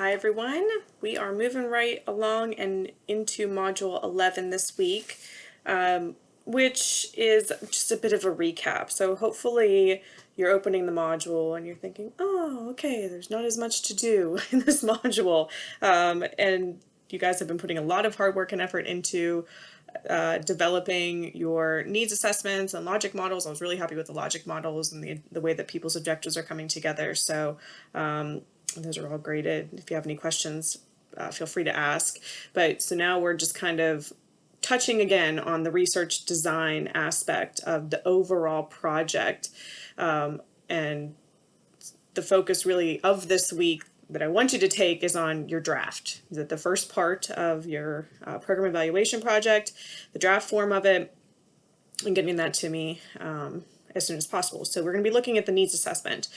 Hi everyone, we are moving right along and into Module 11 this week, which is just a bit of a recap. So hopefully you're opening the module and you're thinking, oh, okay, there's not as much to do in this module. And you guys have been putting a lot of hard work and effort into developing your needs assessments and logic models. I was really happy with the logic models and the way that people's objectives are coming together. So those are all graded. If you have any questions, feel free to ask. But so now we're just kind of touching again on the research design aspect of the overall project. And the focus really of this week that I want you to take is on your draft. Is that the first part of your program evaluation project, the draft form of it, and getting that to me as soon as possible. So we're going to be looking at the needs assessment.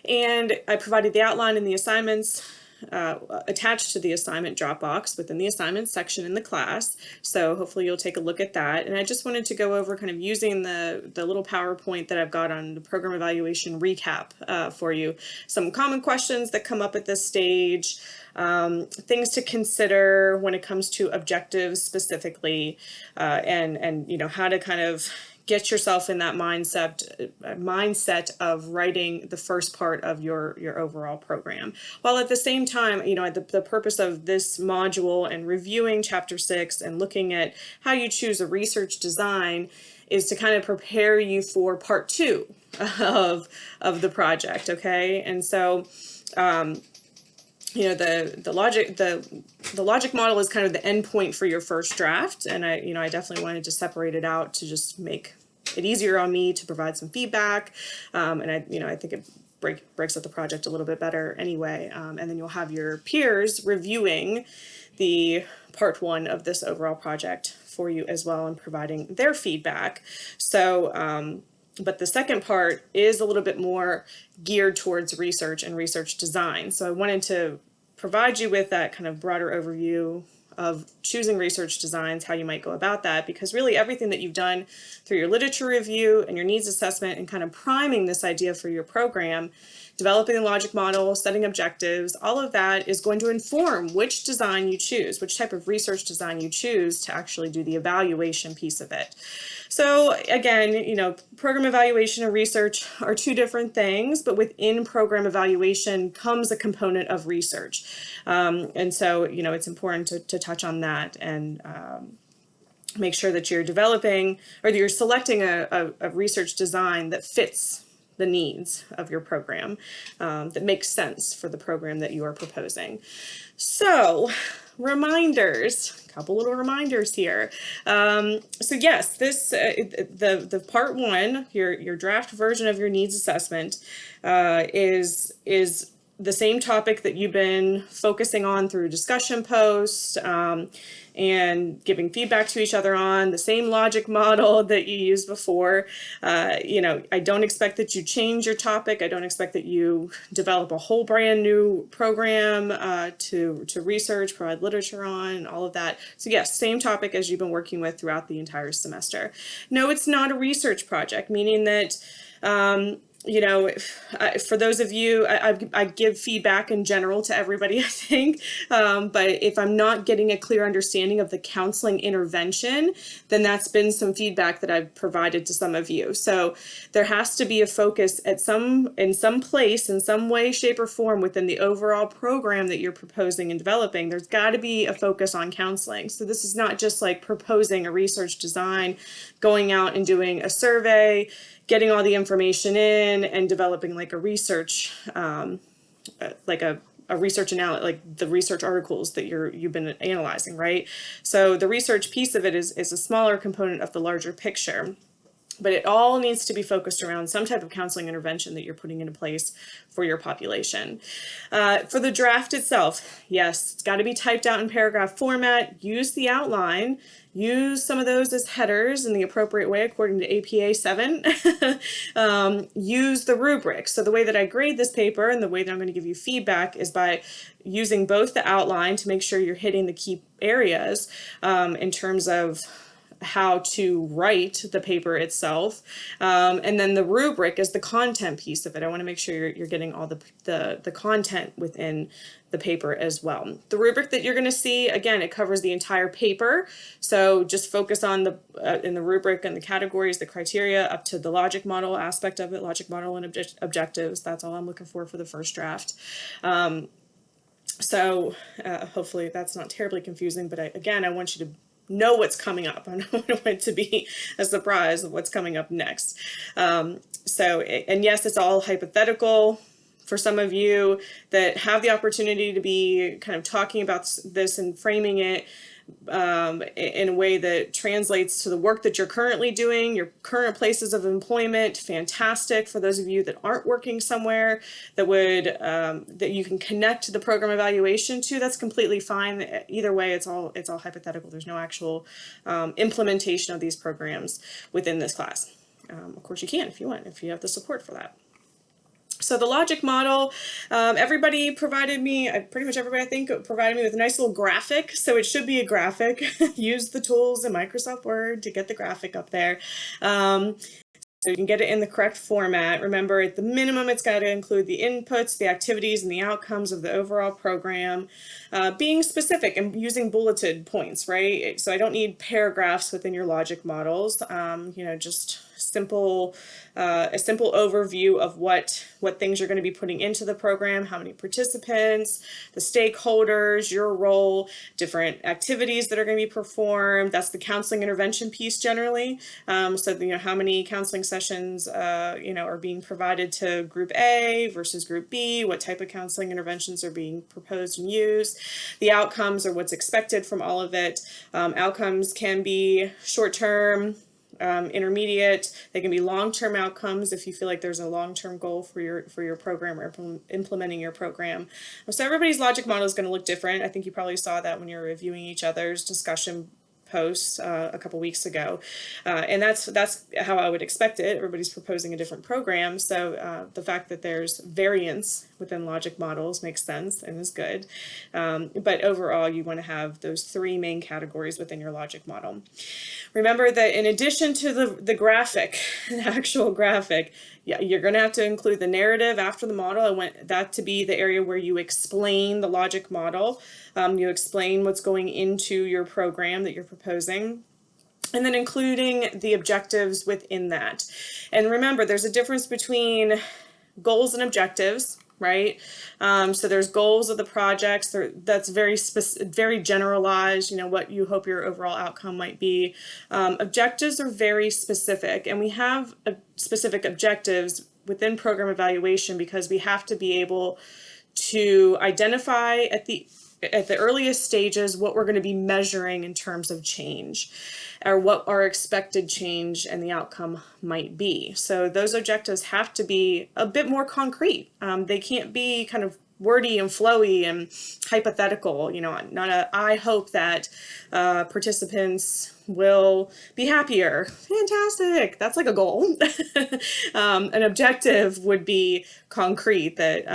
And I provided the outline and the assignments attached to the assignment Dropbox within the assignments section in the class. So hopefully you'll take a look at that. And I just wanted to go over kind of using the little PowerPoint that I've got on the program evaluation recap for you. Some common questions that come up at this stage, things to consider when it comes to objectives specifically, and you know, how to kind of get yourself in that mindset of writing the first part of your overall program. While at the same time, you know, the purpose of this module and reviewing chapter 6 and looking at how you choose a research design is to kind of prepare you for part 2 of the project, okay? And so you know, the logic model is kind of the end point for your first draft, and I definitely wanted to separate it out to just make it easier on me to provide some feedback, and I think it breaks up the project a little bit better anyway, and then you'll have your peers reviewing the part 1 of this overall project for you as well and providing their feedback. So but the second part is a little bit more geared towards research and research design. So I wanted to provide you with that kind of broader overview of choosing research designs, how you might go about that, because really everything that you've done through your literature review and your needs assessment and kind of priming this idea for your program, developing a logic model, setting objectives, all of that is going to inform which design you choose, which type of research design you choose to actually do the evaluation piece of it. So again, you know, program evaluation and research are two different things, but within program evaluation comes a component of research. And so, you know, it's important to touch on that and make sure that you're developing or that you're selecting a research design that fits the needs of your program, that makes sense for the program that you are proposing. So reminders, a couple little reminders here. So yes, this the part 1, your draft version of your needs assessment is the same topic that you've been focusing on through discussion posts and giving feedback to each other on, the same logic model that you used before. You know, I don't expect that you change your topic. I don't expect that you develop a whole brand new program to research, provide literature on, and all of that. So yes, same topic as you've been working with throughout the entire semester. No, it's not a research project, meaning that you know, for those of you, I give feedback in general to everybody, I think, but if I'm not getting a clear understanding of the counseling intervention, then that's been some feedback that I've provided to some of you. So there has to be a focus in some place, in some way, shape, or form within the overall program that you're proposing and developing. There's got to be a focus on counseling. So this is not just like proposing a research design, going out and doing a survey, getting all the information in and developing like a research, like a research analysis, like the research articles that you've been analyzing, right? So the research piece of it is a smaller component of the larger picture, but it all needs to be focused around some type of counseling intervention that you're putting into place for your population. For the draft itself, yes, it's got to be typed out in paragraph format. Use the outline. Use some of those as headers in the appropriate way according to APA 7. Use the rubric. So the way that I grade this paper and the way that I'm going to give you feedback is by using both the outline to make sure you're hitting the key areas in terms of how to write the paper itself. And then the rubric is the content piece of it. I want to make sure you're getting all the content within the paper as well. The rubric that you're going to see, again, it covers the entire paper. So just focus on the in the rubric and the categories, the criteria up to the logic model aspect of it, logic model and objectives. That's all I'm looking for the first draft. So hopefully that's not terribly confusing, but again, I want you to know what's coming up. I don't want it to be a surprise of what's coming up next. And yes, it's all hypothetical. For some of you that have the opportunity to be kind of talking about this and framing it in a way that translates to the work that you're currently doing, your current places of employment, fantastic. For those of you that aren't working somewhere that would that you can connect the program evaluation to, that's completely fine. Either way, it's all hypothetical. There's no actual implementation of these programs within this class. Of course, you can if you want, if you have the support for that. So the logic model, everybody provided me, pretty much everybody I think provided me with a nice little graphic. So it should be a graphic. Use the tools in Microsoft Word to get the graphic up there. So you can get it in the correct format. Remember, at the minimum, it's got to include the inputs, the activities, and the outcomes of the overall program. Being specific and using bulleted points, right? So I don't need paragraphs within your logic models. Just a simple overview of what things you're going to be putting into the program, how many participants, the stakeholders, your role, different activities that are going to be performed. That's the counseling intervention piece generally. So how many counseling sessions are being provided to group A versus group B, what type of counseling interventions are being proposed and used. The outcomes are what's expected from all of it. Outcomes can be short-term, intermediate. They can be long-term outcomes if you feel like there's a long-term goal for your program or implementing your program. So everybody's logic model is going to look different. I think you probably saw that when you're reviewing each other's discussion posts a couple weeks ago, and that's how I would expect it. Everybody's proposing a different program, so the fact that there's variance within logic models makes sense and is good. But overall, you want to have those three main categories within your logic model. Remember that in addition to the graphic, an actual graphic, you're going to have to include the narrative after the model. I want that to be the area where you explain the logic model. You explain what's going into your program that you're proposing, and then including the objectives within that. And remember, there's a difference between goals and objectives, right? So there's goals of the projects. That's very generalized, what you hope your overall outcome might be. Objectives are very specific, and we have specific objectives within program evaluation because we have to be able to identify at the earliest stages what we're going to be measuring in terms of change, or what our expected change and the outcome might be. So those objectives have to be a bit more concrete. They can't be kind of wordy and flowy and hypothetical, not I hope that participants will be happier. Fantastic. That's like a goal. An objective would be concrete, that,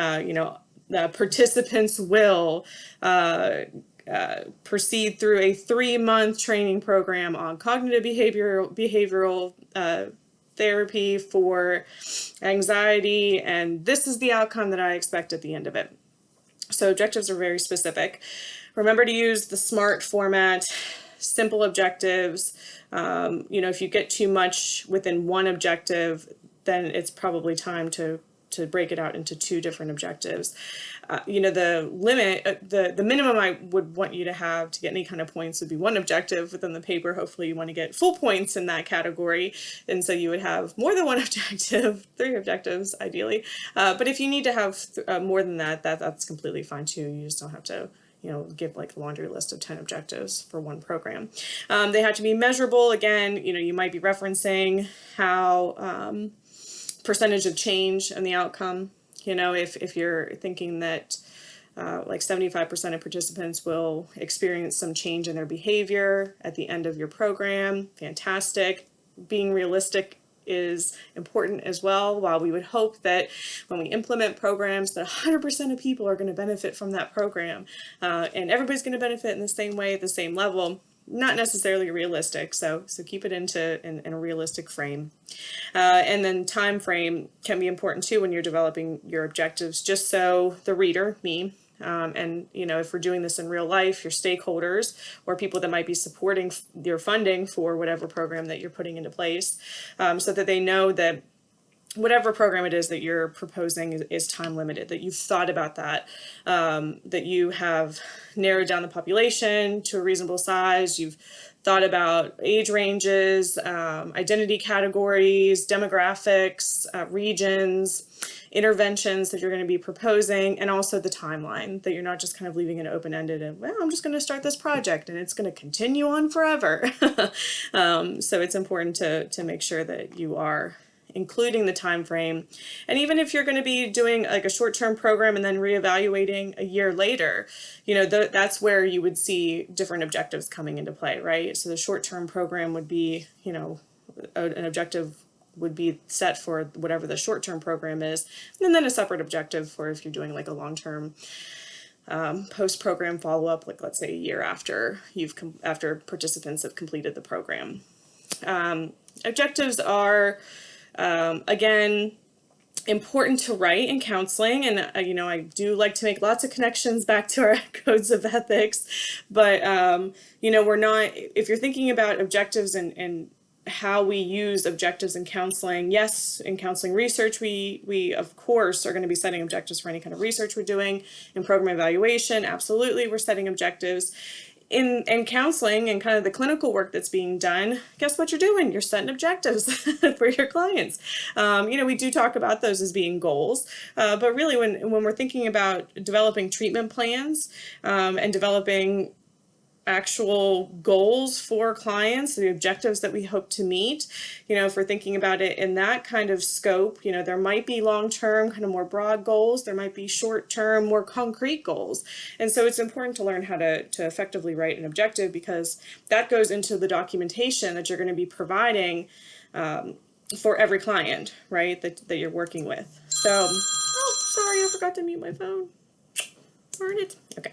the participants will proceed through a 3-month training program on cognitive behavioral therapy for anxiety, and this is the outcome that I expect at the end of it. So objectives are very specific. Remember to use the SMART format, simple objectives. If you get too much within one objective, then it's probably time to break it out into 2 different objectives. The limit, the minimum I would want you to have to get any kind of points would be 1 objective within the paper. Hopefully you want to get full points in that category. And so you would have more than 1 objective, 3 objectives ideally. But if you need to have more than that, that's completely fine too. You just don't have to give like a laundry list of 10 objectives for 1 program. They have to be measurable. Again, you might be referencing how percentage of change and the outcome. If you're thinking that like 75% of participants will experience some change in their behavior at the end of your program, fantastic. Being realistic is important as well. While we would hope that when we implement programs that 100% of people are going to benefit from that program, and everybody's going to benefit in the same way at the same level, not necessarily realistic. So keep it in a realistic frame. And then time frame can be important too when you're developing your objectives, just so the reader, me, and if we're doing this in real life, your stakeholders or people that might be supporting your funding for whatever program that you're putting into place, so that they know that whatever program it is that you're proposing is time limited, that you've thought about that, that you have narrowed down the population to a reasonable size, you've thought about age ranges, identity categories, demographics, regions, interventions that you're going to be proposing, and also the timeline, that you're not just kind of leaving it open-ended and, well, I'm just going to start this project and it's going to continue on forever. So it's important to make sure that you are including the time frame. And even if you're going to be doing like a short-term program and then reevaluating a year later, that's where you would see different objectives coming into play, right? So the short-term program would be, an objective would be set for whatever the short-term program is, and then a separate objective for if you're doing like a long-term post-program follow-up, like let's say a year after after participants have completed the program. Objectives are again, important to write in counseling, and I do like to make lots of connections back to our codes of ethics, but we're not, if you're thinking about objectives and how we use objectives in counseling, yes, in counseling research, we of course are going to be setting objectives for any kind of research we're doing. In program evaluation, absolutely, we're setting objectives. In counseling and kind of the clinical work that's being done, guess what you're doing? You're setting objectives for your clients. We do talk about those as being goals, but really when we're thinking about developing treatment plans and developing actual goals for clients, the objectives that we hope to meet, if we're thinking about it in that kind of scope, there might be long-term, kind of more broad goals, there might be short-term, more concrete goals. And so it's important to learn how to effectively write an objective, because that goes into the documentation that you're going to be providing for every client, right, that you're working with. So, oh, sorry, I forgot to mute my phone. Darn it. Okay.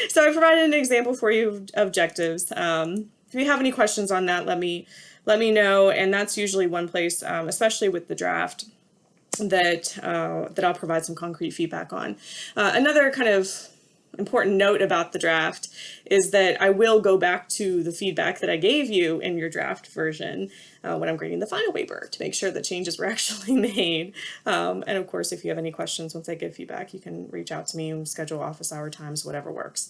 So I provided an example for you of objectives. If you have any questions on that, let me know. And that's usually one place, especially with the draft, that I'll provide some concrete feedback on. Another kind of important note about the draft is that I will go back to the feedback that I gave you in your draft version when I'm grading the final paper to make sure that changes were actually made. And of course, if you have any questions once I give feedback, you can reach out to me and schedule office hour times, whatever works.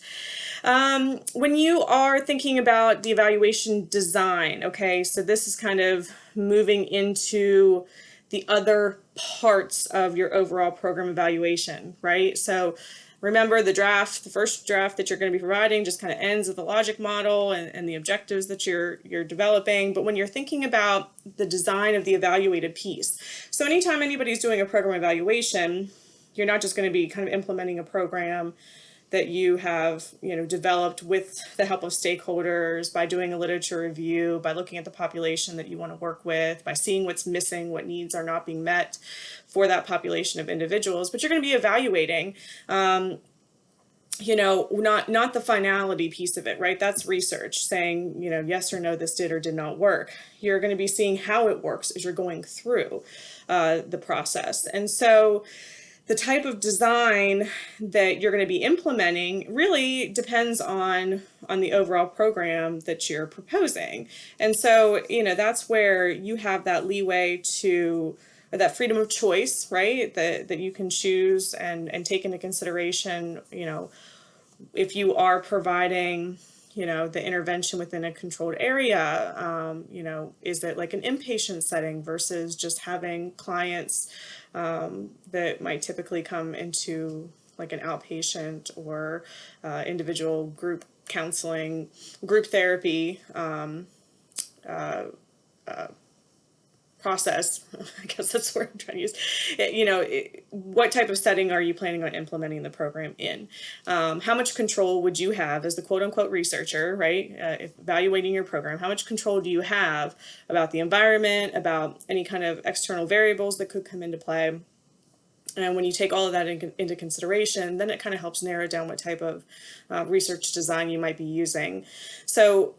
When you are thinking about the evaluation design, okay, so this is kind of moving into the other parts of your overall program evaluation, right? So remember, the first draft that you're going to be providing just kind of ends with the logic model and the objectives that you're developing. But when you're thinking about the design of the evaluated piece, so anytime anybody's doing a program evaluation, you're not just going to be kind of implementing a program that you have developed with the help of stakeholders, by doing a literature review, by looking at the population that you want to work with, by seeing what's missing, what needs are not being met for that population of individuals. But you're going to be evaluating not the finality piece of it, right? That's research saying, yes or no, this did or did not work. You're going to be seeing how it works as you're going through the process. And so the type of design that you're going to be implementing really depends on the overall program that you're proposing. And so, that's where you have that leeway or that freedom of choice, right? That you can choose and take into consideration, if you are providing, the intervention within a controlled area, is it like an inpatient setting versus just having clients that might typically come into like an outpatient or individual group counseling, group therapy process, I guess that's what I'm trying to use. What type of setting are you planning on implementing the program in? How much control would you have as the quote-unquote researcher, right? Evaluating your program, how much control do you have about the environment, about any kind of external variables that could come into play? And when you take all of that into consideration, then it kind of helps narrow down what type of research design you might be using. So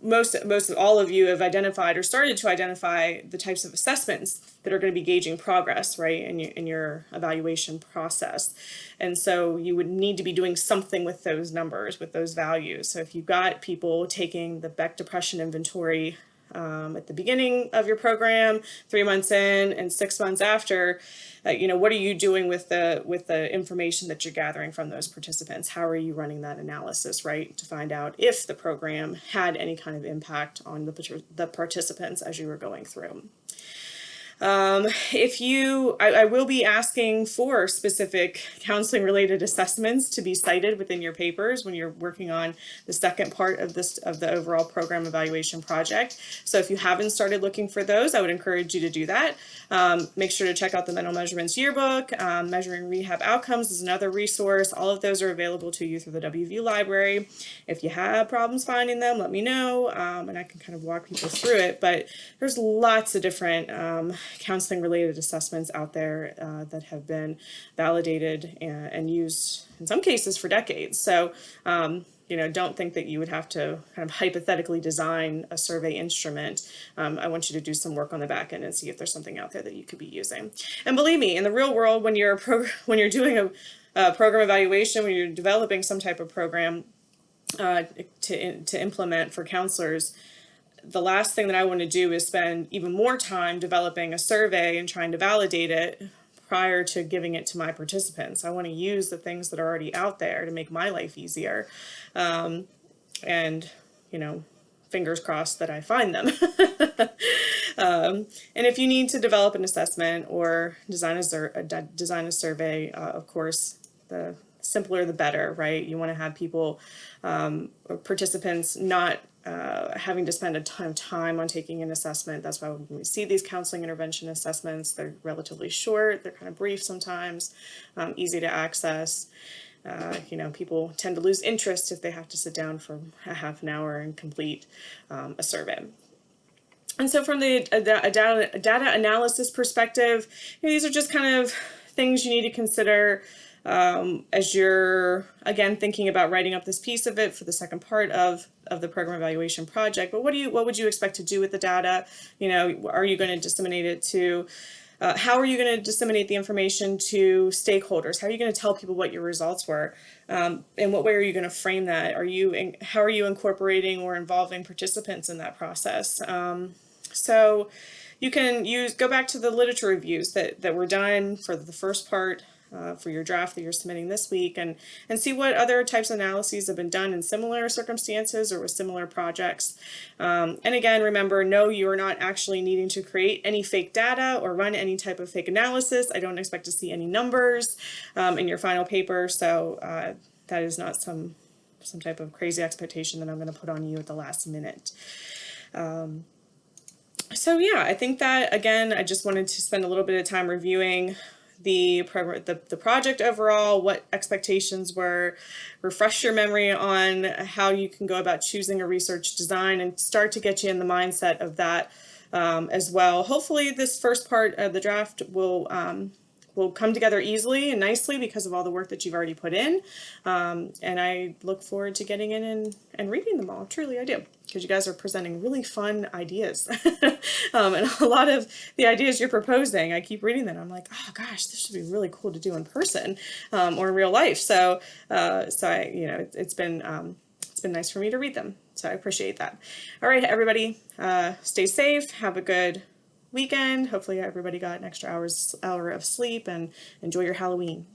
most of all of you have identified or started to identify the types of assessments that are going to be gauging progress, right, in your evaluation process. And so you would need to be doing something with those numbers, with those values. So if you've got people taking the Beck Depression Inventory at the beginning of your program, 3 months in, and 6 months after, what are you doing with the information that you're gathering from those participants? How are you running that analysis, right, to find out if the program had any kind of impact on the participants as you were going through? I will be asking for specific counseling related assessments to be cited within your papers when you're working on the second part of the overall program evaluation project. So if you haven't started looking for those, I would encourage you to do that. Make sure to check out the Mental Measurements Yearbook. Measuring Rehab Outcomes is another resource. All of those are available to you through the WVU library. If you have problems finding them, let me know, and I can kind of walk people through it. But there's lots of different counseling related assessments out there that have been validated and used in some cases for decades. So don't think that you would have to kind of hypothetically design a survey instrument. I want you to do some work on the back end and see if there's something out there that you could be using. And believe me, in the real world, when you're doing a program evaluation, when you're developing some type of program to implement for counselors, the last thing that I want to do is spend even more time developing a survey and trying to validate it prior to giving it to my participants. I want to use the things that are already out there to make my life easier. And fingers crossed that I find them. And if you need to develop an assessment or design a survey, of course, the simpler the better, right? You want to have people or participants not having to spend a ton of time on taking an assessment. That's why when we see these counseling intervention assessments, they're relatively short, they're kind of brief sometimes, easy to access. People tend to lose interest if they have to sit down for a half an hour and complete a survey. And so from the data analysis perspective, these are just kind of things you need to consider as you're, again, thinking about writing up this piece of it for the second part of the program evaluation project. But what would you expect to do with the data? Are you going to disseminate it to, how are you going to disseminate the information to stakeholders? How are you going to tell people what your results were? In what way are you going to frame that? How are you incorporating or involving participants in that process? So you can go back to the literature reviews that were done for the first part for your draft that you're submitting this week, and see what other types of analyses have been done in similar circumstances or with similar projects. And again, remember, no, you are not actually needing to create any fake data or run any type of fake analysis. I don't expect to see any numbers in your final paper, so that is not some type of crazy expectation that I'm going to put on you at the last minute. So yeah, I think that, again, I just wanted to spend a little bit of time reviewing the project overall, what expectations were, refresh your memory on how you can go about choosing a research design, and start to get you in the mindset of that as well. Hopefully this first part of the draft will come together easily and nicely because of all the work that you've already put in. And I look forward to getting in and reading them all. Truly, I do, because you guys are presenting really fun ideas. And a lot of the ideas you're proposing, I keep reading them. I'm like, oh gosh, this should be really cool to do in person or in real life. So it's been nice for me to read them. So I appreciate that. All right, everybody, stay safe. Have a good weekend. Hopefully everybody got an extra hour of sleep, and enjoy your Halloween.